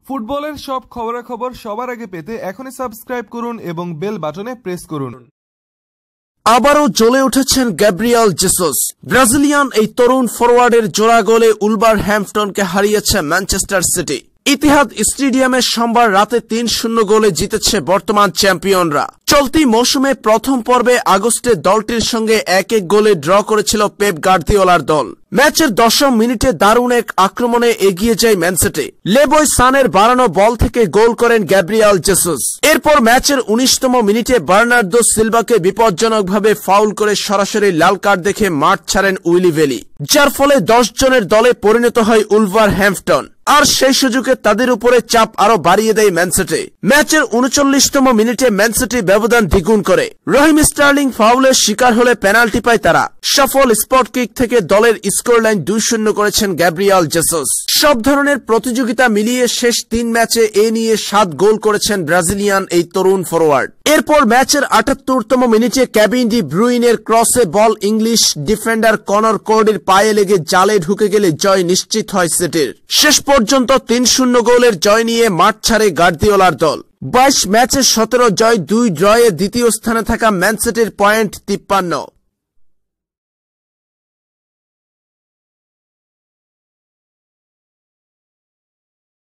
ফুটবলের সব খবরাখবর সবার আগে পেতে এখনই সাবস্ক্রাইব করুন এবং বেল বাটনে প্রেস করুন। আবারও জ্বলে উঠেছেন গ্যাব্রিয়েল জেসুস। ব্রাজিলিয়ান এই তরুণ ফরওয়ার্ডের জোড়া গোলে উলভারহ্যাম্পটনকে হারিয়েছে ম্যানচেস্টার সিটি। ইতিহাদ স্টেডিয়ামে সোমবার রাতে ৩-০ গোলে জিতেছে বর্তমান চ্যাম্পিয়নরা। চলতি মৌসুমে প্রথম পর্বে আগস্টে দলটির সঙ্গে ১-১ গোলে ড্র করেছিল পেপ গার্দিওলার দল। ম্যাচের ১০ম মিনিটে দারুণ এক আক্রমণে এগিয়ে যায় ম্যান সিটি। লেবয় সানের বাড়ানো বল থেকে গোল করেন গ্যাব্রিয়েল জেসুস। এরপর ম্যাচের ১৯তম মিনিটে বার্নার্দো সিলভাকে বিপজ্জনকভাবে ফাউল করে সরাসরি লাল কার্ড দেখে মাঠ ছাড়েন উইলি ভেলি, যার ফলে ১০ জনের দলে পরিণত হয় উলভারহ্যাম্পটন। আর সেই সুযোগে তাদের উপরে চাপ আরো বাড়িয়ে দেয় ম্যান সিটি। ম্যাচের ৩৯তম মিনিটে ম্যান সিটি ব্যবধান দ্বিগুণ করে। রহিম স্টার্লিং ফাউলের শিকার হলে পেনাল্টি পায় তারা। সফল স্পট কিক থেকে দলের স্কোর লাইন ২-০ করেছেন গ্যাব্রিয়েল জেসুস। সব ধরনের প্রতিযোগিতা মিলিয়ে শেষ ৩ ম্যাচে এ নিয়ে ৭ গোল করেছেন ব্রাজিলিয়ান এই তরুণ ফরওয়ার্ড। এরপর ম্যাচের ৭৮তম মিনিটে কেভিন ডি ব্রুইনের ক্রসে বল ইংলিশ ডিফেন্ডার কনর কোর্ডির পায়ে লেগে জালে ঢুকে গেলে জয় নিশ্চিত হয় সিটির। শেষ পর্যন্ত ৩-০ গোলের জয় নিয়ে মাঠ ছাড়ে গার্দিওলার দল। ২২ ম্যাচে ১৭ জয়, ২ ড্রয়ে দ্বিতীয় স্থানে থাকা ম্যান সিটির পয়েন্ট ৫৩।